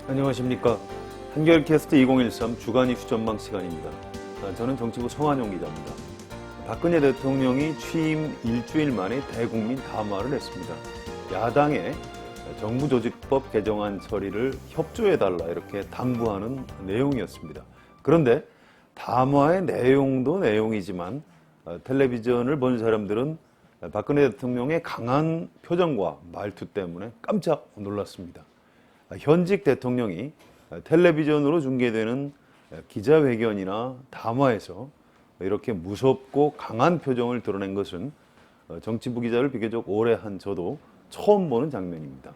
안녕하십니까. 한결캐스트 2013 주간 이슈 전망 시간입니다. 저는 정치부 성한용 기자입니다. 박근혜 대통령이 취임 일주일 만에 대국민 담화를 했습니다. 야당에 정부조직법 개정안 처리를 협조해달라 이렇게 당부하는 내용이었습니다. 그런데 담화의 내용도 내용이지만 텔레비전을 본 사람들은 박근혜 대통령의 강한 표정과 말투 때문에 깜짝 놀랐습니다. 현직 대통령이 텔레비전으로 중계되는 기자회견이나 담화에서 이렇게 무섭고 강한 표정을 드러낸 것은 정치부 기자를 비교적 오래 한 저도 처음 보는 장면입니다.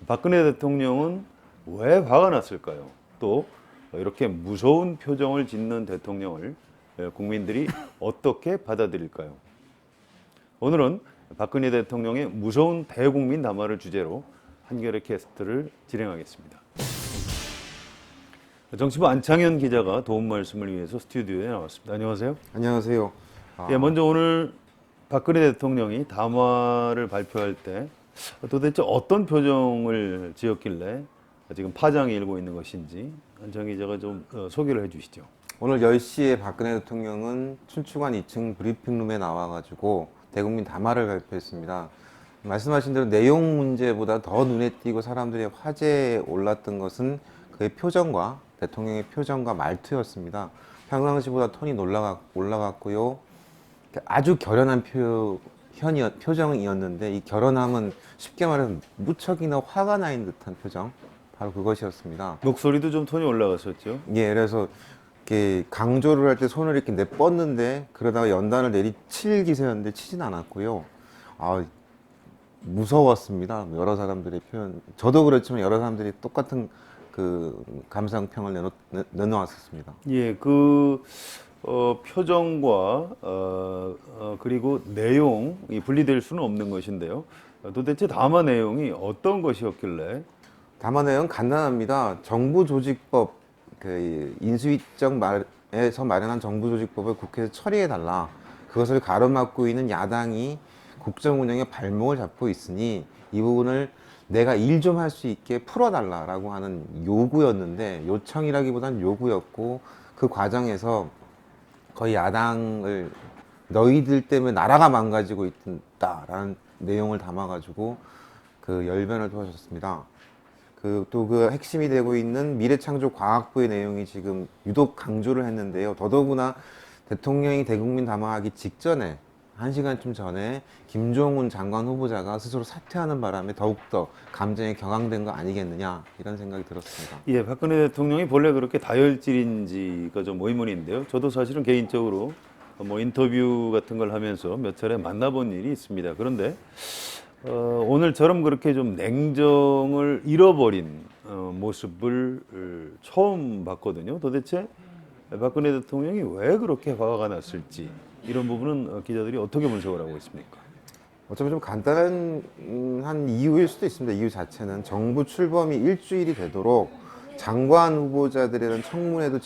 박근혜 대통령은 왜 화가 났을까요? 또 이렇게 무서운 표정을 짓는 대통령을 국민들이 어떻게 받아들일까요? 오늘은 박근혜 대통령의 무서운 대국민 담화를 주제로 한겨레 캐스트를 진행하겠습니다. 정치부 안창현 기자가 도움 말씀을 위해서 스튜디오에 나왔습니다. 안녕하세요. 안녕하세요. 먼저 오늘 박근혜 대통령이 담화를 발표할 때 도대체 어떤 표정을 지었길래 지금 파장이 일고 있는 것인지 안창현 기자가 좀 소개를 해주시죠. 오늘 10시에 박근혜 대통령은 춘추관 2층 브리핑룸에 나와가지고 대국민 담화를 발표했습니다. 말씀하신 대로 내용 문제보다 더 눈에 띄고 사람들의 화제에 올랐던 것은 그의 표정과 대통령의 표정과 말투였습니다. 평상시보다 톤이 올라갔고요. 아주 결연한 표정이었는데 이 결연함은 쉽게 말해서 무척이나 화가 나 있는 듯한 표정, 바로 그것이었습니다. 목소리도 좀 톤이 올라갔었죠. 예, 그래서 이렇게 강조를 할 때 손을 이렇게 내뻗는데 그러다가 연단을 내리칠 기세였는데 치진 않았고요. 무서웠습니다. 여러 사람들의 표현, 저도 그렇지만 여러 사람들이 똑같은 그 감상평을 내놓았었습니다. 예, 표정과 그리고 내용이 분리될 수는 없는 것인데요. 도대체 담화 내용이 어떤 것이었길래? 담화 내용 간단합니다. 정부조직법, 그 인수위정에서 마련한 정부조직법을 국회에서 처리해달라. 그것을 가로막고 있는 야당이 국정 운영에 발목을 잡고 있으니 이 부분을 내가 일 좀 할 수 있게 풀어달라라고 하는 요구였는데, 요청이라기보다는 요구였고, 그 과정에서 거의 야당을 너희들 때문에 나라가 망가지고 있다라는 내용을 담아가지고 그 열변을 토하셨습니다. 그 핵심이 되고 있는 미래창조과학부의 내용이 지금 유독 강조를 했는데요. 더더구나 대통령이 대국민 담화하기 직전에 1시간쯤 전에 김종훈 장관 후보자가 스스로 사퇴하는 바람에 더욱더 감정이 격앙된 거 아니겠느냐, 이런 생각이 들었습니다. 예, 박근혜 대통령이 본래 그렇게 다혈질인지가 좀 의문인데요. 저도 사실은 개인적으로 인터뷰 같은 걸 하면서 몇 차례 만나본 일이 있습니다. 그런데 오늘처럼 그렇게 좀 냉정을 잃어버린 모습을 처음 봤거든요. 도대체 박근혜 대통령이 왜 그렇게 화가 났을지, 이런 부분은 기자들이 어떻게 분석을 하고 있습니까? 어쩌면 좀 간단한 한 이유일 수도 있습니다. 이유 자체는 정부 출범이 일주일이 되도록 장관 후보자들에 대한 청문회도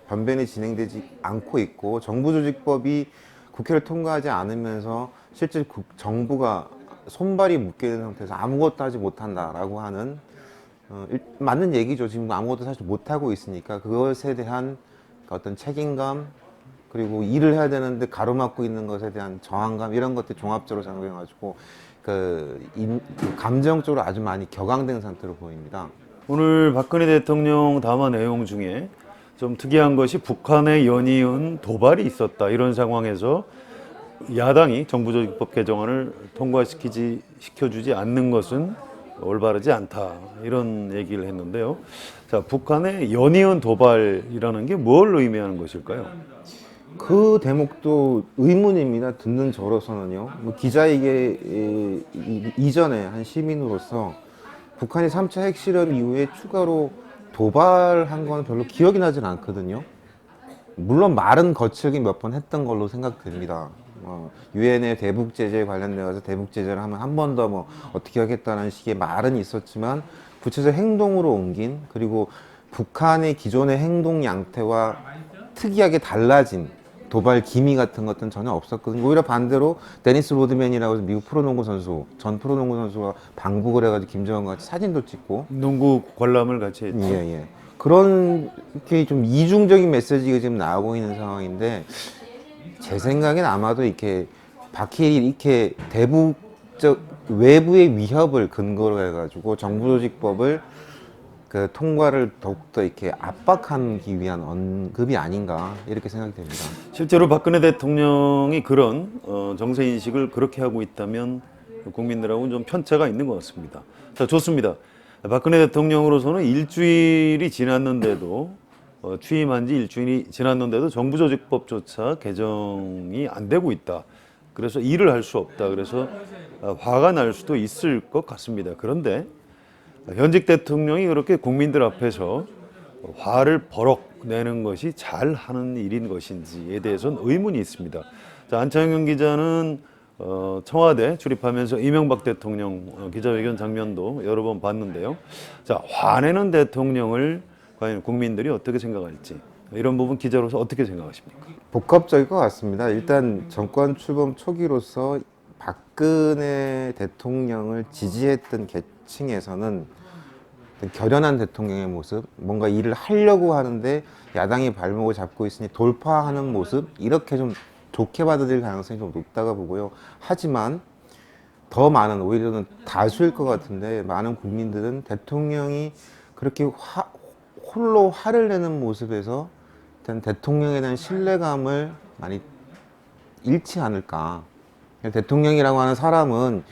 변변히 진행되지 않고 있고, 정부조직법이 국회를 통과하지 않으면서 실제 정부가 손발이 묶여있는 상태에서 아무것도 하지 못한다라고 하는 맞는 얘기죠. 지금 아무것도 사실 못하고 있으니까 그것에 대한 어떤 책임감, 그리고 일을 해야 되는데 가로막고 있는 것에 대한 저항감, 이런 것들 종합적으로 작용해가지고 감정적으로 아주 많이 격앙된 상태로 보입니다. 오늘 박근혜 대통령 담화 내용 중에 좀 특이한 것이 북한의 연이은 도발이 있었다, 이런 상황에서 야당이 정부조직법 개정안을 시켜주지 않는 것은 올바르지 않다, 이런 얘기를 했는데요. 자, 북한의 연이은 도발이라는 게 뭘 의미하는 것일까요? 그 대목도 의문입니다. 듣는 저로서는요. 기자에게 이전에 한 시민으로서 북한이 3차 핵실험 이후에 추가로 도발한 건 별로 기억이 나진 않거든요. 물론 말은 거칠게 몇 번 했던 걸로 생각됩니다. 유엔의 대북 제재에 관련되어서 대북 제재를 하면 한 번 더 어떻게 하겠다는 식의 말은 있었지만, 구체적 행동으로 옮긴, 그리고 북한의 기존의 행동 양태와 특이하게 달라진 도발 기미 같은 것들은 전혀 없었거든요. 오히려 반대로 데니스 로드맨이라고 해서 미국 프로농구 선수, 전 프로농구 선수가 방북을 해가지고 김정은과 같이 사진도 찍고 농구 관람을 같이 했죠. 예. 그런 게 좀 이중적인 메시지가 지금 나오고 있는 상황인데 제 생각엔 아마도 이렇게 박해일이 이렇게 대북적 외부의 위협을 근거로 해가지고 정부조직법을 그 통과를 더욱더 이렇게 압박하기 위한 언급이 아닌가 이렇게 생각이 됩니다. 실제로 박근혜 대통령이 그런 정세 인식을 그렇게 하고 있다면 국민들하고는 좀 편차가 있는 것 같습니다. 자, 좋습니다. 박근혜 대통령으로서는 일주일이 지났는데도 취임한 지 일주일이 지났는데도 정부조직법조차 개정이 안 되고 있다. 그래서 일을 할 수 없다. 그래서 화가 날 수도 있을 것 같습니다. 그런데 현직 대통령이 그렇게 국민들 앞에서 화를 버럭 내는 것이 잘하는 일인 것인지에 대해서는 의문이 있습니다. 자, 안창현 기자는 청와대 출입하면서 이명박 대통령 기자회견 장면도 여러 번 봤는데요. 자, 화내는 대통령을 과연 국민들이 어떻게 생각할지 이런 부분 기자로서 어떻게 생각하십니까? 복합적일 것 같습니다. 일단 정권 출범 초기로서 박근혜 대통령을 지지했던 계층에서는 결연한 대통령의 모습, 뭔가 일을 하려고 하는데 야당이 발목을 잡고 있으니 돌파하는 모습, 이렇게 좀 좋게 받아들일 가능성이 좀 높다고 보고요. 하지만 더 많은, 오히려는 다수일 것 같은데 많은 국민들은 대통령이 그렇게 홀로 화를 내는 모습에서 일단 대통령에 대한 신뢰감을 많이 잃지 않을까. 대통령이라고 하는 사람은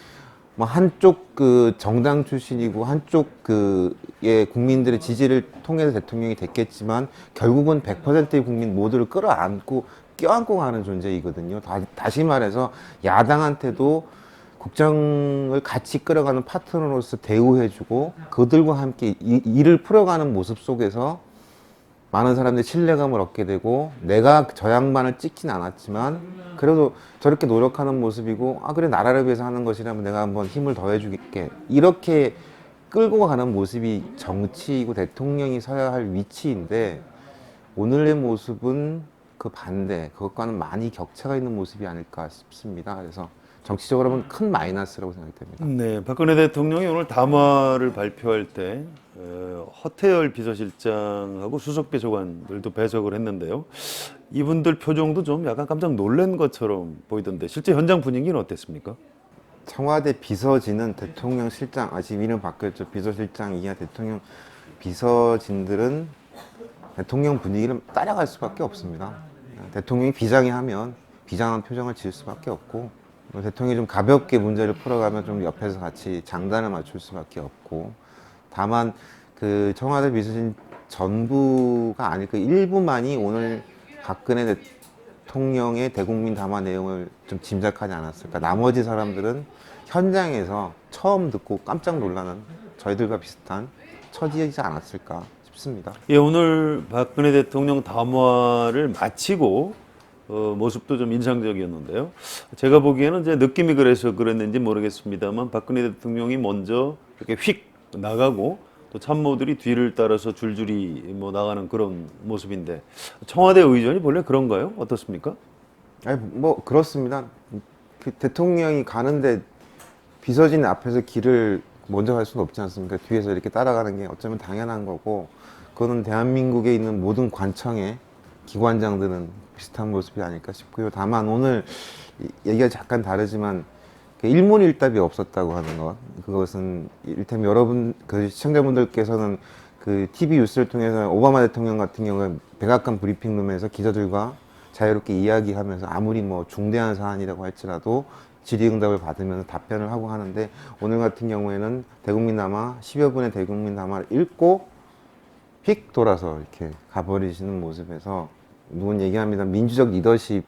뭐 한쪽 그 정당 출신이고 한쪽 그의 국민들의 지지를 통해서 대통령이 됐겠지만 결국은 100%의 국민 모두를 끌어안고 껴안고 가는 존재이거든요. 다시 말해서 야당한테도 국정을 같이 끌어가는 파트너로서 대우해주고 그들과 함께 일을 풀어가는 모습 속에서 많은 사람들이 신뢰감을 얻게 되고 내가 저 양반을 찍진 않았지만 그래도 저렇게 노력하는 모습이고 아 그래 나라를 위해서 하는 것이라면 내가 한번 힘을 더해주겠게 이렇게 끌고 가는 모습이 정치이고 대통령이 서야 할 위치인데 오늘의 모습은 그 반대 그것과는 많이 격차가 있는 모습이 아닐까 싶습니다. 그래서 정치적으로 보면 큰 마이너스라고 생각됩니다. 네, 박근혜 대통령이 오늘 담화를 발표할 때 허태열 비서실장하고 수석비서관들도 배석을 했는데요. 이분들 표정도 좀 약간 깜짝 놀란 것처럼 보이던데 실제 현장 분위기는 어땠습니까? 청와대 비서진은 대통령 실장, 지금 이름 바뀌었죠. 비서실장 이하 대통령 비서진들은 대통령 분위기를 따라갈 수밖에 없습니다. 대통령이 비장해하면 비장한 표정을 지을 수밖에 없고 대통령이 좀 가볍게 문제를 풀어가면 좀 옆에서 같이 장단을 맞출 수밖에 없고 다만 그 청와대 비서진 전부가 아닐 그 일부만이 오늘 박근혜 대통령의 대국민 담화 내용을 좀 짐작하지 않았을까. 나머지 사람들은 현장에서 처음 듣고 깜짝 놀라는 저희들과 비슷한 처지이지 않았을까 싶습니다. 예, 오늘 박근혜 대통령 담화를 마치고 모습도 좀 인상적이었는데요. 제가 보기에는 이제 느낌이 그래서 그랬는지 모르겠습니다만 박근혜 대통령이 먼저 이렇게 휙 나가고 또 참모들이 뒤를 따라서 줄줄이 뭐 나가는 그런 모습인데 청와대 의전이 원래 그런가요? 어떻습니까? 아니, 뭐 그렇습니다. 그 대통령이 가는데 비서진 앞에서 길을 먼저 갈 수는 없지 않습니까? 뒤에서 이렇게 따라가는 게 어쩌면 당연한 거고 그거는 대한민국에 있는 모든 관청의 기관장들은 비슷한 모습이 아닐까 싶고요. 다만 오늘 얘기가 잠깐 다르지만 일문일답이 없었다고 하는 것, 그것은 이를테면 여러분 그 시청자분들께서는 그 TV 뉴스를 통해서 오바마 대통령 같은 경우에 백악관 브리핑룸에서 기자들과 자유롭게 이야기하면서 아무리 뭐 중대한 사안이라고 할지라도 질의응답을 받으면서 답변을 하고 하는데 오늘 같은 경우에는 대국민 담화 10여 분의 대국민 담화를 읽고 휙 돌아서 이렇게 가버리시는 모습에서 누군 얘기합니다. 민주적 리더십의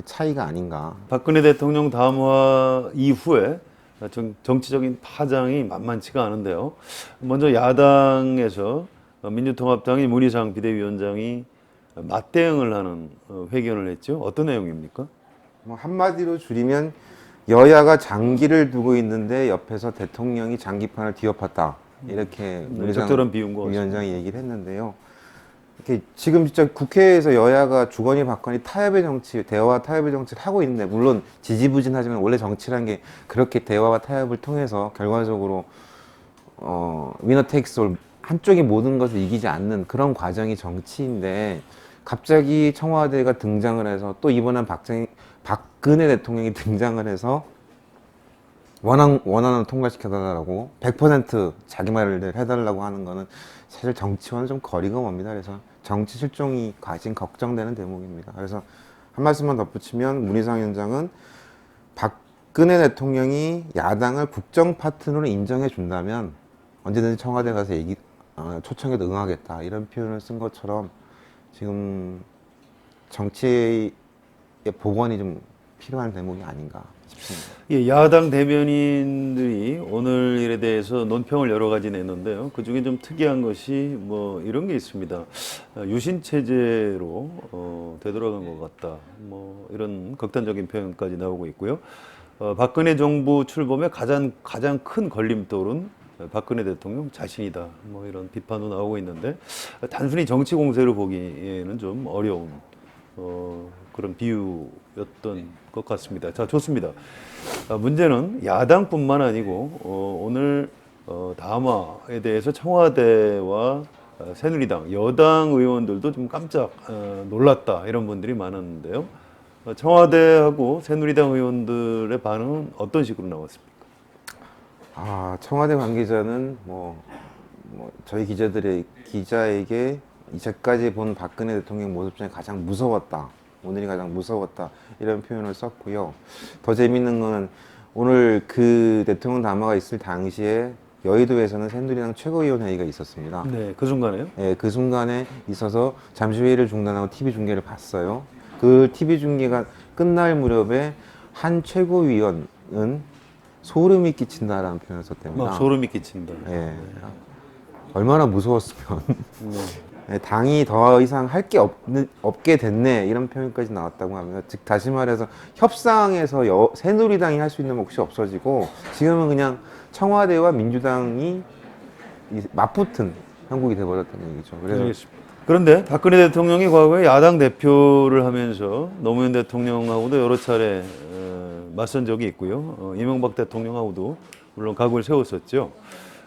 차이가 아닌가. 박근혜 대통령 담화 이후에 정치적인 파장이 만만치가 않은데요. 먼저 야당에서 민주통합당의 문희상 비대위원장이 맞대응을 하는 회견을 했죠. 어떤 내용입니까? 뭐 한마디로 줄이면 여야가 장기를 두고 있는데 옆에서 대통령이 장기판을 뒤엎었다. 이렇게 문희상 적절한 비유인 것 같습니다. 위원장이 얘기를 했는데요. 이렇게 지금 진짜 국회에서 여야가 주거니 받거니 타협의 정치, 대화와 타협의 정치를 하고 있는데, 물론 지지부진하지만 원래 정치란 게 그렇게 대화와 타협을 통해서 결과적으로 위너 테이크스 올, 한쪽이 모든 것을 이기지 않는 그런 과정이 정치인데, 갑자기 청와대가 등장을 해서 또 이번엔 박근혜 대통령이 등장을 해서 원안을 통과시켜달라고 100% 자기 말을 해달라고 하는 거는 사실 정치와는 좀 거리가 멉니다. 그래서 정치 실종이 가진 걱정되는 대목입니다. 그래서 한 말씀만 덧붙이면 문희상 위원장은 박근혜 대통령이 야당을 국정 파트너로 인정해 준다면 언제든지 청와대 가서 초청해도 응하겠다, 이런 표현을 쓴 것처럼 지금 정치의 복원이 좀 필요한 대목이 아닌가 싶습니다. 예, 야당 대변인들이 오늘 일에 대해서 논평을 여러 가지 냈는데요. 그 중에 좀 특이한 것이 뭐 이런 게 있습니다. 유신 체제로 되돌아간 것 같다. 뭐 이런 극단적인 표현까지 나오고 있고요. 박근혜 정부 출범의 가장 큰 걸림돌은 박근혜 대통령 자신이다. 뭐 이런 비판도 나오고 있는데, 단순히 정치 공세로 보기에는 좀 어려운 그런 비유였던 것 같습니다. 자, 좋습니다. 문제는 야당뿐만 아니고 오늘 담화에 대해서 청와대와 새누리당, 여당 의원들도 좀 깜짝 놀랐다, 이런 분들이 많았는데요. 청와대하고 새누리당 의원들의 반응은 어떤 식으로 나왔습니까? 청와대 관계자는 저희 기자에게 이제까지 본 박근혜 대통령 모습 중에 가장 무서웠다, 오늘이 가장 무서웠다, 이런 표현을 썼고요. 더 재밌는 건 오늘 그 대통령 담화가 있을 당시에 여의도에서는 새누리당 최고위원 회의가 있었습니다. 네, 그 순간에요? 네, 그 순간에 있어서 잠시 회의를 중단하고 TV 중계를 봤어요. 그 TV 중계가 끝날 무렵에 한 최고위원은 소름이 끼친다라는 표현을 썼답니다. 소름이 끼친다. 예. 얼마나 무서웠으면. 네, 당이 더 이상 할 게 없게 됐네, 이런 표현까지 나왔다고 합니다. 즉 다시 말해서 협상에서 새누리당이 할 수 있는 몫이 없어지고 지금은 그냥 청와대와 민주당이 맞붙은 형국이 돼버렸다는 얘기죠. 그래서 알겠습니다. 그런데 박근혜 대통령이 과거에 야당 대표를 하면서 노무현 대통령하고도 여러 차례 맞선 적이 있고요. 이명박 대통령하고도 물론 각을 세웠었죠.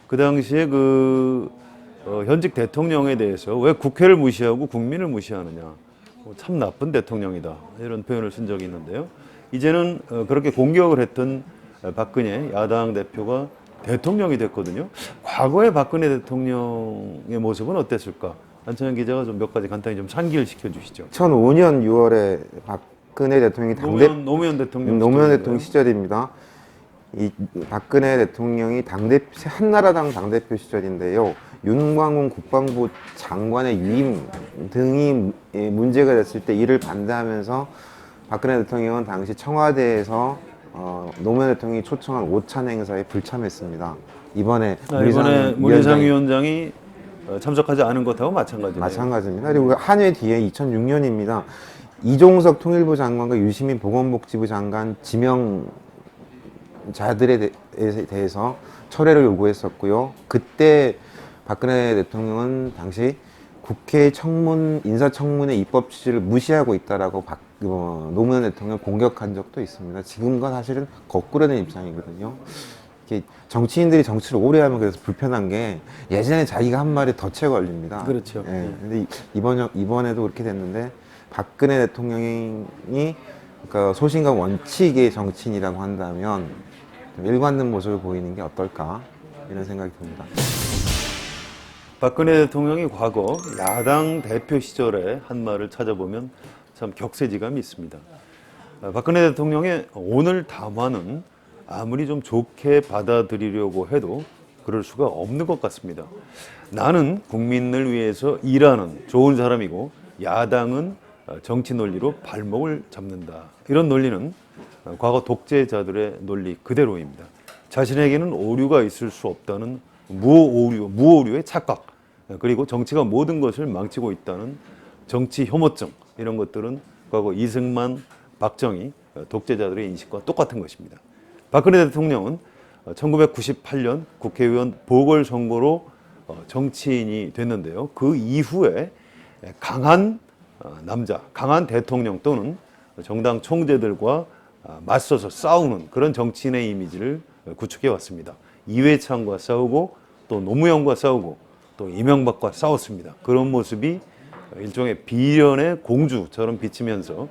그 당시에 현직 대통령에 대해서 왜 국회를 무시하고 국민을 무시하느냐, 참 나쁜 대통령이다, 이런 표현을 쓴 적이 있는데요. 이제는 그렇게 공격을 했던 박근혜 야당 대표가 대통령이 됐거든요. 과거의 박근혜 대통령의 모습은 어땠을까? 안찬영 기자가 좀 몇 가지 간단히 좀 상기를 시켜주시죠. 2005년 6월에 박근혜 대통령이 노무현 대통령 시절입니다. 이 박근혜 대통령이 한나라당 당대표 시절인데요. 윤광훈 국방부 장관의 유임 등이 문제가 됐을 때 이를 반대하면서 박근혜 대통령은 당시 청와대에서 노무현 대통령이 초청한 오찬 행사에 불참했습니다. 이번에 문희상 위원장이 참석하지 않은 것하고 마찬가지입니다. 그리고 한 해 뒤에 2006년입니다. 이종석 통일부 장관과 유시민 보건복지부 장관 지명자들에 대해서 철회를 요구했었고요. 그때 박근혜 대통령은 당시 국회 인사청문회 입법 취지를 무시하고 있다라고 노무현 대통령을 공격한 적도 있습니다. 지금과 사실은 거꾸로 된 입장이거든요. 정치인들이 정치를 오래 하면 그래서 불편한 게 예전에 자기가 한 말에 덫에 걸립니다. 그렇죠. 예. 근데 이번에도 그렇게 됐는데 박근혜 대통령이 그러니까 소신과 원칙의 정치인이라고 한다면 좀 일관된 모습을 보이는 게 어떨까, 이런 생각이 듭니다. 박근혜 대통령이 과거 야당 대표 시절에 한 말을 찾아보면 참 격세지감이 있습니다. 박근혜 대통령의 오늘 담화는 아무리 좀 좋게 받아들이려고 해도 그럴 수가 없는 것 같습니다. 나는 국민을 위해서 일하는 좋은 사람이고 야당은 정치 논리로 발목을 잡는다. 이런 논리는 과거 독재자들의 논리 그대로입니다. 자신에게는 오류가 있을 수 없다는 무오류의 착각, 그리고 정치가 모든 것을 망치고 있다는 정치 혐오증, 이런 것들은 과거 이승만, 박정희 독재자들의 인식과 똑같은 것입니다. 박근혜 대통령은 1998년 국회의원 보궐선거로 정치인이 됐는데요. 그 이후에 강한 남자, 강한 대통령 또는 정당 총재들과 맞서서 싸우는 그런 정치인의 이미지를 구축해 왔습니다. 이회창과 싸우고 또 노무현과 싸우고 또 이명박과 싸웠습니다. 그런 모습이 일종의 비련의 공주처럼 비치면서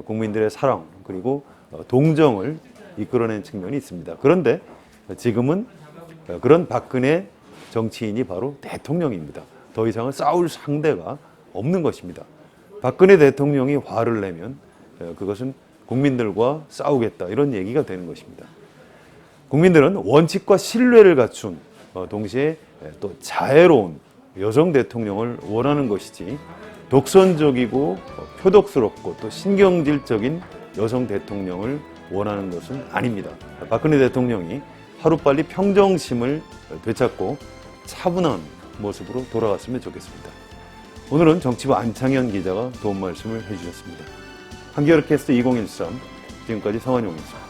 국민들의 사랑 그리고 동정을 이끌어낸 측면이 있습니다. 그런데 지금은 그런 박근혜 정치인이 바로 대통령입니다. 더 이상은 싸울 상대가 없는 것입니다. 박근혜 대통령이 화를 내면 그것은 국민들과 싸우겠다 이런 얘기가 되는 것입니다. 국민들은 원칙과 신뢰를 갖춘 동시에 또 자애로운 여성 대통령을 원하는 것이지 독선적이고 표독스럽고 또 신경질적인 여성 대통령을 원하는 것은 아닙니다. 박근혜 대통령이 하루빨리 평정심을 되찾고 차분한 모습으로 돌아갔으면 좋겠습니다. 오늘은 정치부 안창현 기자가 도움 말씀을 해주셨습니다. 한겨레 캐스트 2013 지금까지 성환용이었습니다.